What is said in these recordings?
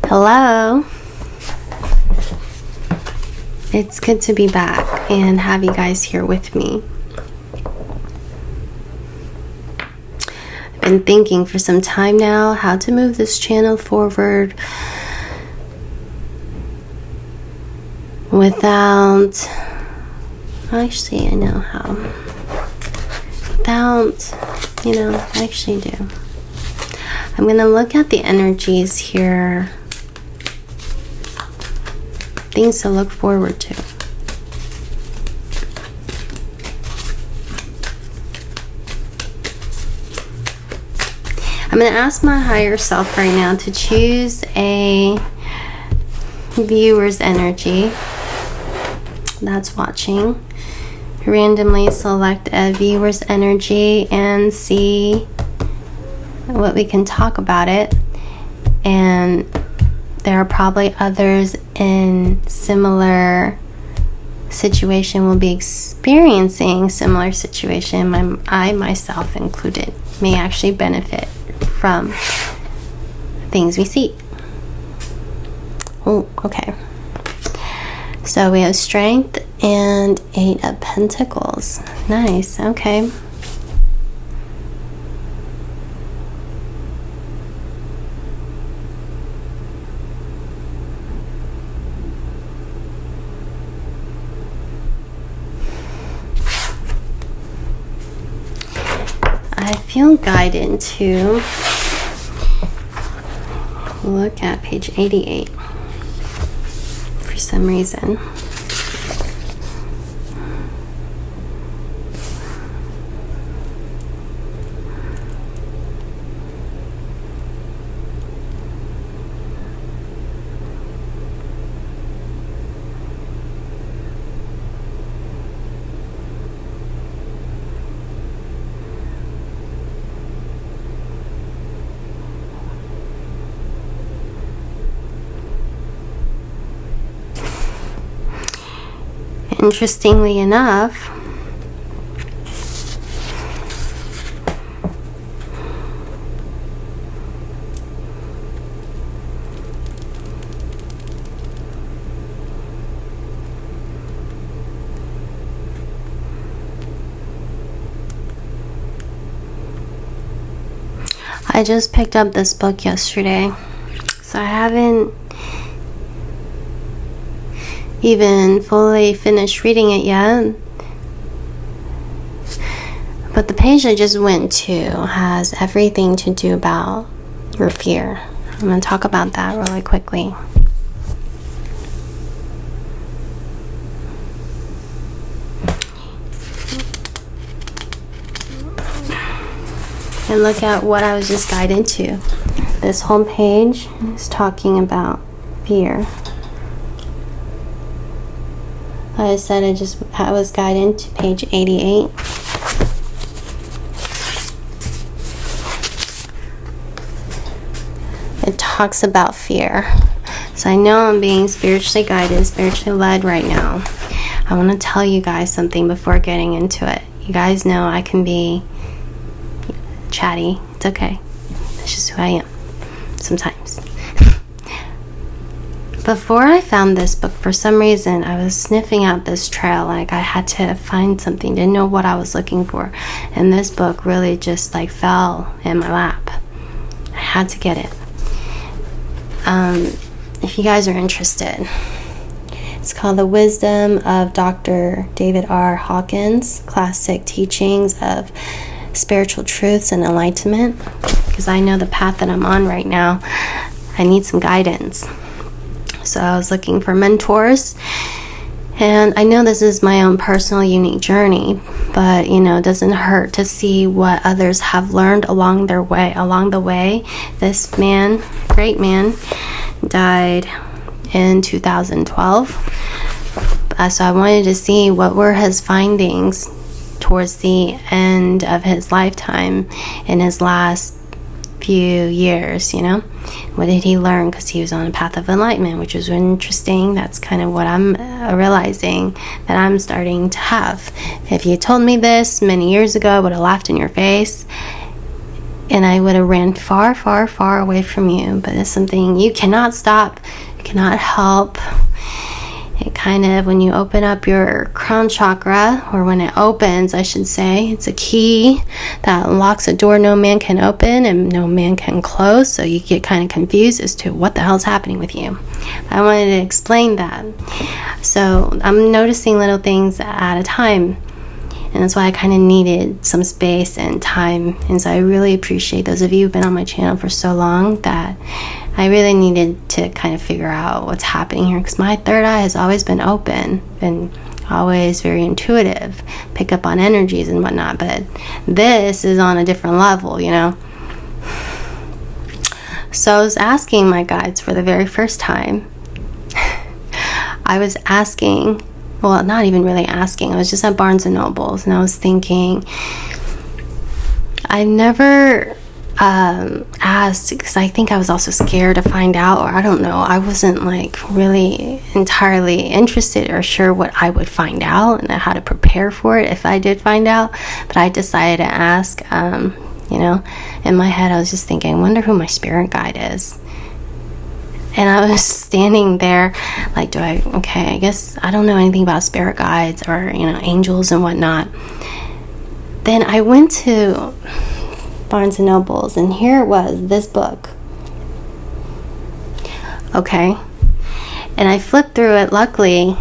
Hello. It's good to be back and have you guys here with me. I've been thinking for some time now how to move this channel forward without, actually I know how, I actually do. I'm going to look at the energies here, things to look forward to. I'm going to ask my higher self right now to choose a viewer's energy that's watching. Randomly select a viewer's energy and see what we can talk about it. And there are probably others in similar situation will be experiencing similar situation. I myself included may actually benefit from things we see. Oh, okay. So we have Strength and 8 of Pentacles. Nice, okay. I feel guided to look at page 88 for some reason. Interestingly enough, I just picked up this book yesterday, so I haven't even fully finished reading it yet, but the page I just went to has everything to do about your fear. I'm going to talk about that really quickly. And look at what I was just guided to. This whole page is talking about fear. Like I said, I was guided to page 88. It talks about fear. So I know I'm being spiritually guided, spiritually led right now. I want to tell you guys something before getting into it. You guys know I can be chatty. It's okay. That's just who I am sometimes. Before I found this book, for some reason, I was sniffing out this trail. Like I had to find something, didn't know what I was looking for. And this book really just fell in my lap. I had to get it. If you guys are interested, it's called The Wisdom of Dr. David R. Hawkins, Classic Teachings of Spiritual Truths and Enlightenment. Because I know the path that I'm on right now, I need some guidance. So I was looking for mentors, and I know this is my own personal unique journey, but it doesn't hurt to see what others have learned along the way. This man, great man, died in 2012. So I wanted to see what were his findings towards the end of his lifetime in his last few years, what did he learn, because he was on a path of enlightenment, which was interesting. That's kind of what I'm realizing that I'm starting to have. If you told me this many years ago, I would have laughed in your face. and I would have ran far, far, far away from you. But it's something you cannot stop, you cannot help. It kind of, when you open up your crown chakra, or when it opens, I should say, it's a key that unlocks a door no man can open and no man can close. So you get kind of confused as to what the hell's happening with you. I wanted to explain that. So I'm noticing little things at a time. And that's why I kind of needed some space and time. And so I really appreciate those of you who've been on my channel for so long, that I really needed to kind of figure out what's happening here. Because my third eye has always been open, been always very intuitive, pick up on energies and whatnot. But this is on a different level, you know. So I was asking my guides for the very first time. I was asking, well, not even really asking, I was just at Barnes & Noble's, and I was thinking, I never asked, because I think I was also scared to find out, or I don't know, I wasn't like really entirely interested or sure what I would find out and how to prepare for it if I did find out. But I decided to ask. You know, in my head I was just thinking, I wonder who my spirit guide is. And I was standing there like, I guess I don't know anything about spirit guides or, you know, angels and whatnot. Then I went to Barnes & Noble's, and here it was, this book. Okay. And I flipped through it. Luckily,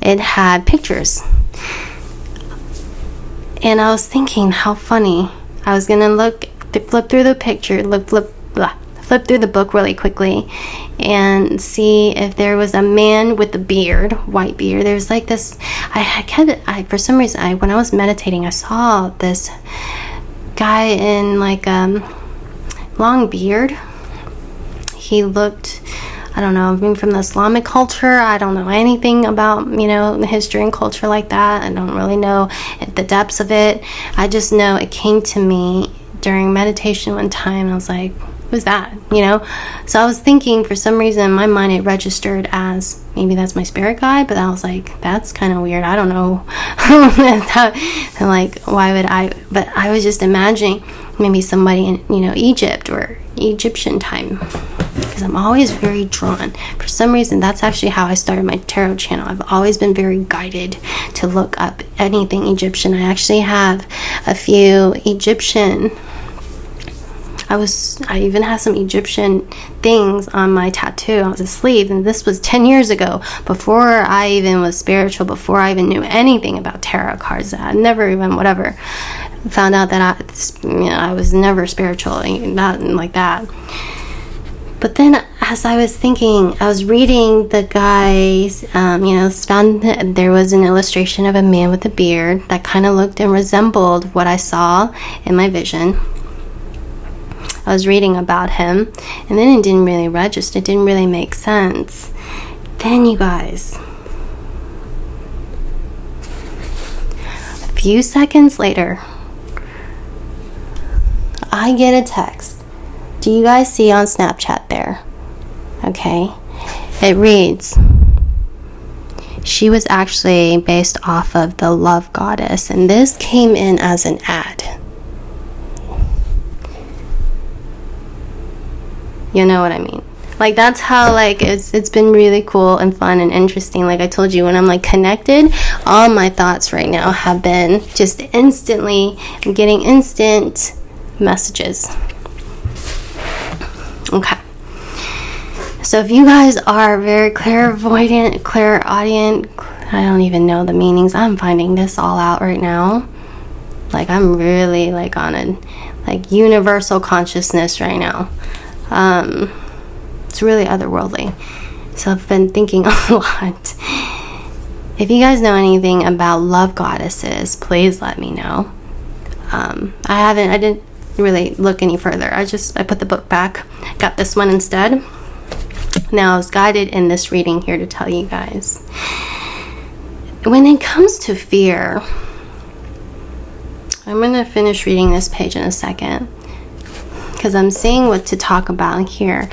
it had pictures. And I was thinking, how funny. I was going to flip through the picture, flip through the book really quickly and see if there was a man with a beard, white beard. There's like this, for some reason, when I was meditating, I saw this guy in like long beard. He looked, I don't know, being from the Islamic culture. I don't know anything about, you know, history and culture like that. I don't really know the depths of it. I just know it came to me during meditation one time, and I was like, who's that, you know? So I was thinking, for some reason in my mind it registered as maybe that's my spirit guide, but I was like, that's kind of weird, I don't know. And like, why would I? But I was just imagining maybe somebody in, you know, Egypt or Egyptian time, because I'm always very drawn. For some reason, that's actually how I started my tarot channel. I've always been very guided to look up anything Egyptian. I actually have a few Egyptian, I even have some Egyptian things on my tattoo on the sleeve, and this was 10 years ago, before I even was spiritual, before I even knew anything about tarot cards. I never even found out that I was never spiritual, not like that. But then as I was thinking, I was reading the guys, found that there was an illustration of a man with a beard that kind of looked and resembled what I saw in my vision. I was reading about him, and then it didn't really register. It didn't really make sense. Then, you guys, a few seconds later, I get a text. Do you guys see on Snapchat there? Okay. It reads, she was actually based off of the Love Goddess, and this came in as an ad. You know what I mean? Like, that's how, like, it's been really cool and fun and interesting. Like I told you, when I'm like connected, all my thoughts right now have been just instantly, I'm getting instant messages. Okay. So if you guys are very clairaudient, I don't even know the meanings. I'm finding this all out right now. Like, I'm really like on a like universal consciousness right now. It's really otherworldly. So I've been thinking a lot. If you guys know anything about love goddesses, please let me know. I didn't really look any further. I put the book back, got this one instead. Now I was guided in this reading here to tell you guys, when it comes to fear, I'm going to finish reading this page in a second, because I'm seeing what to talk about here.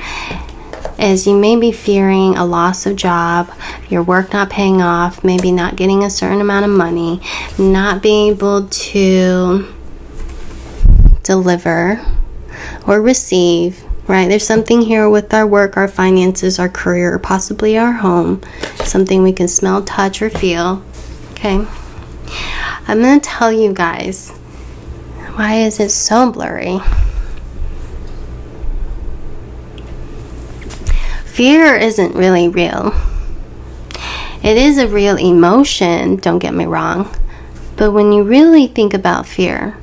Is you may be fearing a loss of job, your work not paying off, maybe not getting a certain amount of money, not being able to deliver, or receive, right? There's something here with our work, our finances, our career, or possibly our home. Something we can smell, touch, or feel. Okay? I'm going to tell you guys, why is it so blurry? Fear isn't really real. It is a real emotion, don't get me wrong. But when you really think about fear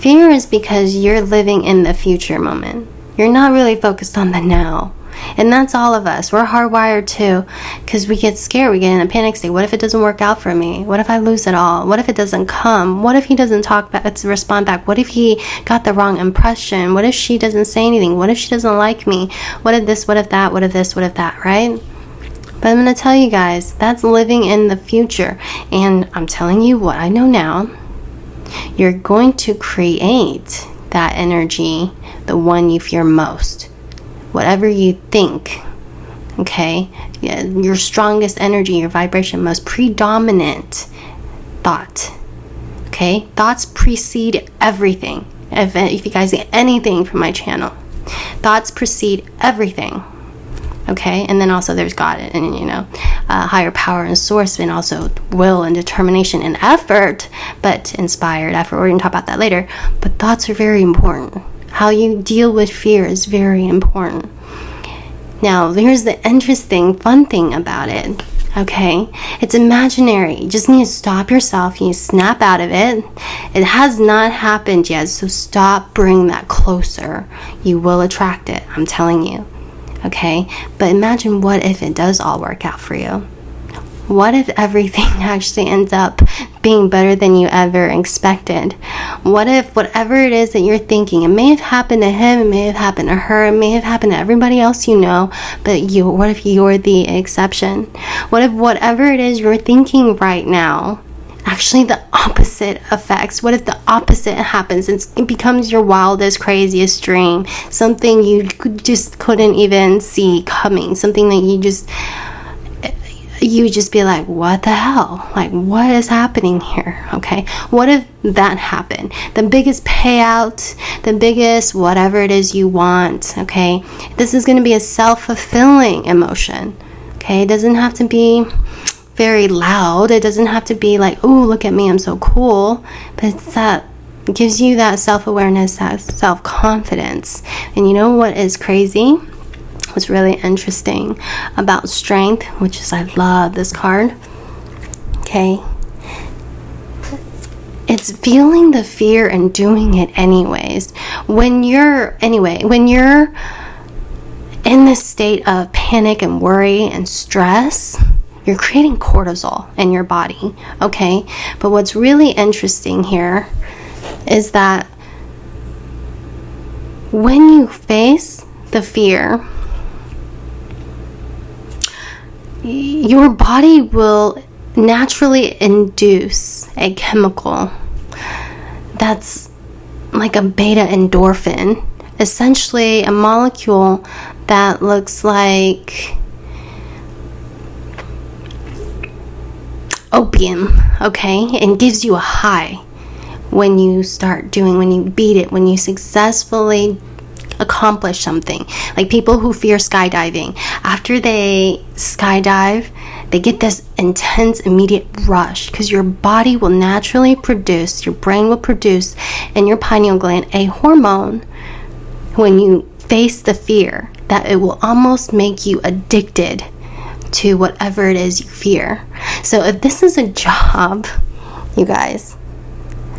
is because you're living in the future moment. You're not really focused on the now. And that's all of us. We're hardwired too, because we get scared. We get in a panic state. What if it doesn't work out for me? What if I lose it all? What if it doesn't come? What if he doesn't respond back? What if he got the wrong impression? What if she doesn't say anything? What if she doesn't like me? What if this? What if that? What if this? What if that? Right? But I'm going to tell you guys, that's living in the future. And I'm telling you what I know now. You're going to create that energy, the one you fear most. Whatever you think, okay? Your strongest energy, your vibration, most predominant thought, okay? Thoughts precede everything. If you guys get anything from my channel, thoughts precede everything, okay? And then also there's God and, higher power and source, and also will and determination and effort, but inspired effort. We're going to talk about that later. But thoughts are very important. How you deal with fear is very important. Now, here's the interesting, fun thing about it, okay? It's imaginary. You just need to stop yourself. You need to snap out of it. It has not happened yet, so stop bringing that closer. You will attract it, I'm telling you, okay? But imagine, what if it does all work out for you? What if everything actually ends up being better than you ever expected? What if whatever it is that you're thinking, it may have happened to him, it may have happened to her, it may have happened to everybody else you know, but what if you're the exception? What if whatever it is you're thinking right now, actually the opposite effects? What if the opposite happens? It becomes your wildest, craziest dream, something you just couldn't even see coming, something that you would just be like, what the hell? Like, what is happening here? Okay, what if that happened? The biggest payout, the biggest whatever it is you want, okay? This is going to be a self-fulfilling emotion, okay? It doesn't have to be very loud. It doesn't have to be like, oh, look at me, I'm so cool. But it's that, it gives you that self-awareness, that self-confidence. And you know what is crazy? What's really interesting about strength, which is, I love this card, okay? It's feeling the fear and doing it anyways. When you're in this state of panic and worry and stress, you're creating cortisol in your body, okay? But what's really interesting here is that when you face the fear, your body will naturally induce a chemical that's like a beta endorphin, essentially a molecule that looks like opium, okay, and gives you a high when you beat it, when you successfully accomplish something. Like people who fear skydiving, after they skydive, they get this intense immediate rush because your body will naturally produce, your brain will produce in your pineal gland a hormone when you face the fear that it will almost make you addicted to whatever it is you fear. So if this is a job, you guys,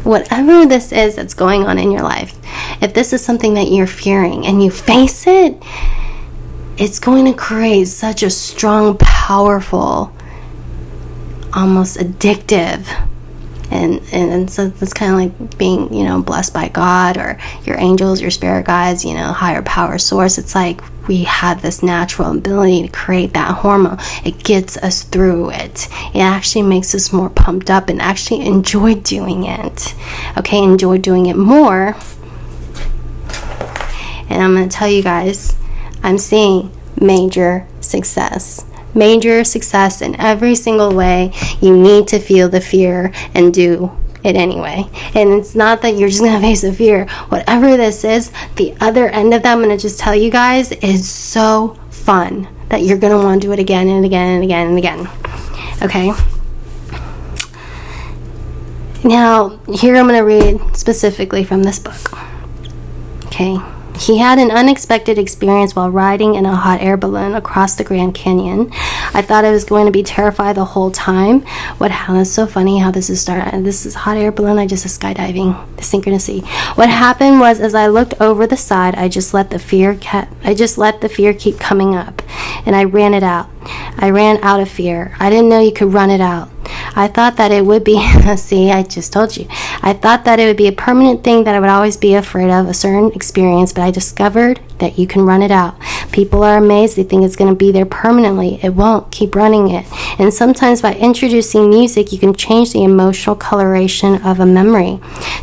whatever this is that's going on in your life, if this is something that you're fearing and you face it, it's going to create such a strong, powerful, almost addictive, and so it's kind of like being, blessed by God or your angels, your spirit guides, higher power source. It's like we have this natural ability to create that hormone. It gets us through it. It actually makes us more pumped up and actually enjoy doing it. Okay, enjoy doing it more. And I'm going to tell you guys, I'm seeing major success. Major success in every single way. You need to feel the fear and do it anyway. And it's not that you're just going to face the fear. Whatever this is, the other end of that, I'm going to just tell you guys, is so fun that you're going to want to do it again and again and again and again. Okay? Now, here I'm going to read specifically from this book. Okay? He had an unexpected experience while riding in a hot air balloon across the Grand Canyon. I thought I was going to be terrified the whole time. It's so funny how this is started. This is hot air balloon. I just was skydiving. The synchronicity. What happened was, as I looked over the side, I just let the fear keep coming up, and I ran it out. I ran out of fear. I didn't know you could run it out. I thought that it would be, see, I just told you. I thought that it would be a permanent thing, that I would always be afraid of a certain experience, but I discovered that you can run it out. People are amazed. They think it's going to be there permanently. It won't. Keep running it. And sometimes by introducing music, you can change the emotional coloration of a memory.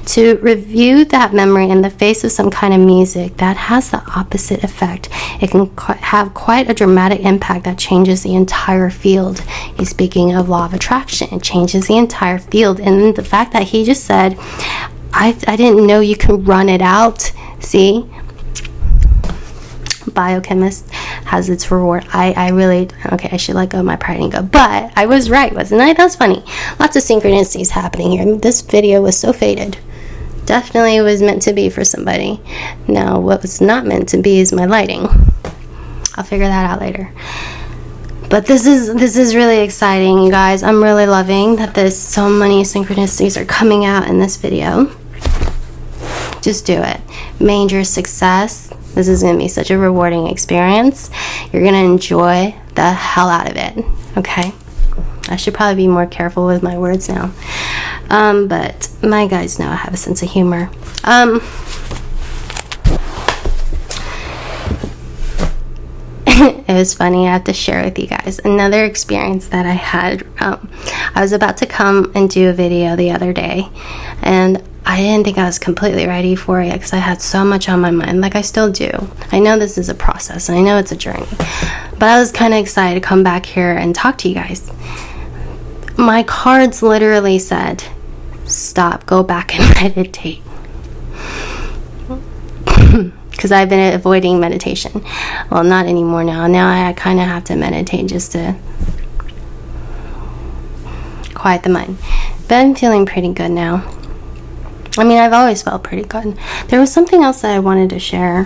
To review that memory in the face of some kind of music, that has the opposite effect. It can have quite a dramatic impact that changes the entire field. He's speaking of law of attraction. It changes the entire field. And the fact that he just said, I didn't know you could run it out. See? Biochemist has its reward. I should let go of my pride and go, but I was right, wasn't I? That's funny. Lots of synchronicities happening here. This video was so faded. Definitely was meant to be for somebody. Now, what was not meant to be is my lighting. I'll figure that out later. But this is really exciting, you guys. I'm really loving that so many synchronicities are coming out in this video. Just do it. Major success. This is going to be such a rewarding experience. You're going to enjoy the hell out of it. Okay? I should probably be more careful with my words now. But my guys know I have a sense of humor. It was funny. I have to share with you guys another experience that I had. I was about to come and do a video the other day, and I didn't think I was completely ready for it because I had so much on my mind, like I still do. I know this is a process, and I know it's a journey, but I was kind of excited to come back here and talk to you guys. My cards literally said, stop, go back and meditate. Because I've been avoiding meditation. Well, not anymore now. Now I kind of have to meditate just to quiet the mind. But I'm feeling pretty good now. I mean, I've always felt pretty good. There was something else that I wanted to share.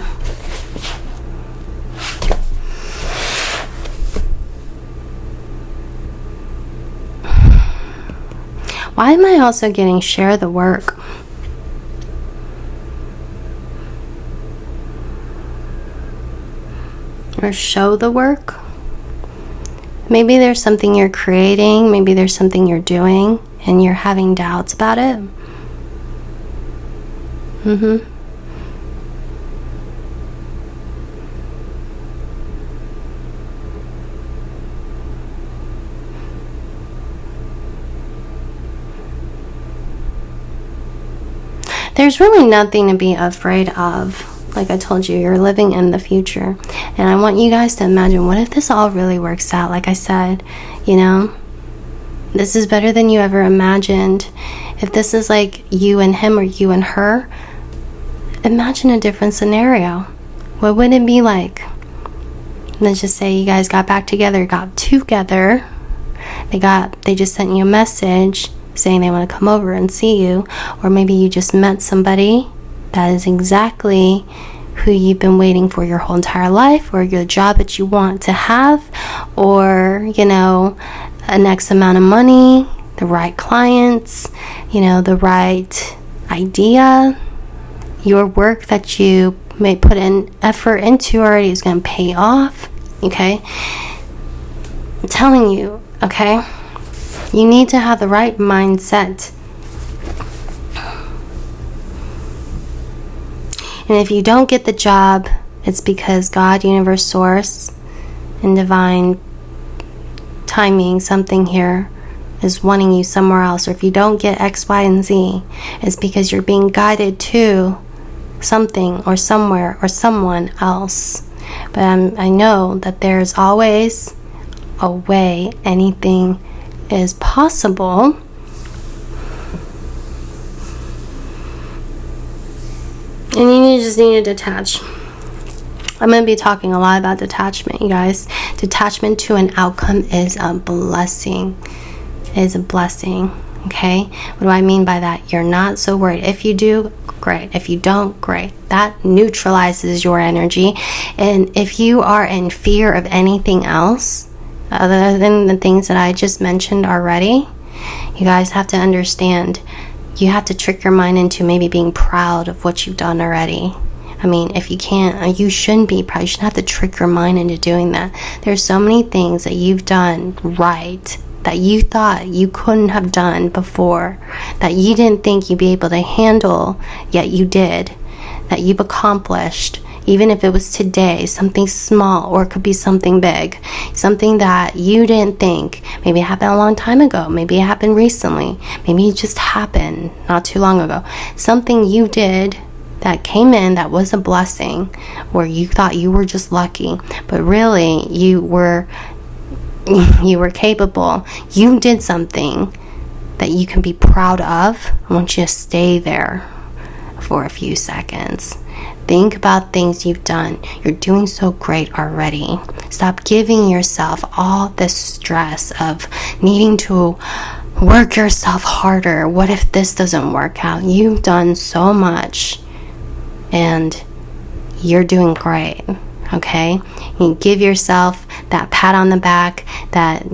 Why am I also getting share the work? Or show the work? Maybe there's something you're creating. Maybe there's something you're doing and you're having doubts about it. There's really nothing to be afraid of. Like I told you, you're living in the future. And I want you guys to imagine, what if this all really works out? Like I said, you know, this is better than you ever imagined. If this is like you and him or you and her, imagine a different scenario. What would it be like? Let's just say you guys got together. They just sent you a message saying they want to come over and see you. Or maybe you just met somebody that is exactly who you've been waiting for your whole entire life, or your job that you want to have, or, you know, an X amount of money, the right clients, you know, the right idea. Your work that you may put in effort into already is going to pay off. Okay? I'm telling you, okay? You need to have the right mindset. And if you don't get the job, it's because God, universe, source, and divine timing, something here is wanting you somewhere else. Or if you don't get X, Y, and Z, it's because you're being guided to something or somewhere or someone else. But I know that there's always a way. Anything is possible. And you just need to detach. I'm going to be talking a lot about detachment, you guys. Detachment to an outcome is a blessing. It is a blessing, okay? What do I mean by that? You're not so worried. If you do, great. If you don't, great. That neutralizes your energy. And if you are in fear of anything else, other than the things that I just mentioned already, you guys have to understand, you have to trick your mind into maybe being proud of what you've done already. I mean, if you can't, you shouldn't be proud. You shouldn't have to trick your mind into doing that. There's so many things that you've done right that you thought you couldn't have done before, that you didn't think you'd be able to handle, yet you did, that you've accomplished, even if it was today, something small, or it could be something big, something that you didn't think. Maybe it happened a long time ago. Maybe it happened recently. Maybe it just happened not too long ago. Something you did that came in that was a blessing, where you thought you were just lucky, but really you were capable. You did something that you can be proud of. I want you to stay there for a few seconds. Think about things you've done. You're doing so great already. Stop giving yourself all this stress of needing to work yourself harder. What if this doesn't work out? You've done so much and you're doing great, okay? You give yourself that pat on the back that,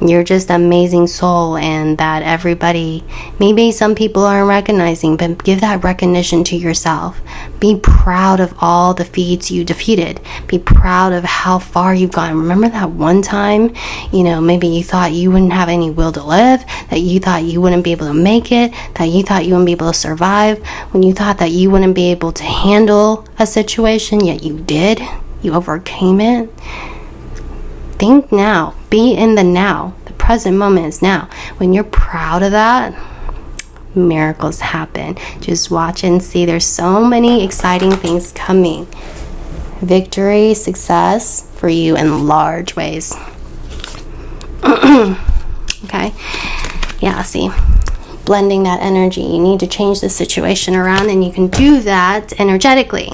you're just an amazing soul, and that everybody, maybe some people aren't recognizing, but give that recognition to yourself. Be proud of all the feats you defeated. Be proud of how far you've gone. Remember that one time, maybe you thought you wouldn't have any will to live, that you thought you wouldn't be able to make it, that you thought you wouldn't be able to survive, when you thought that you wouldn't be able to handle a situation, yet you did. You overcame it. Think now. Be in the now. The present moment is now. When you're proud of that, miracles happen. Just watch and see. There's so many exciting things coming. Victory, success for you in large ways. Okay? Yeah, see. Blending that energy. You need to change the situation around, and you can do that energetically.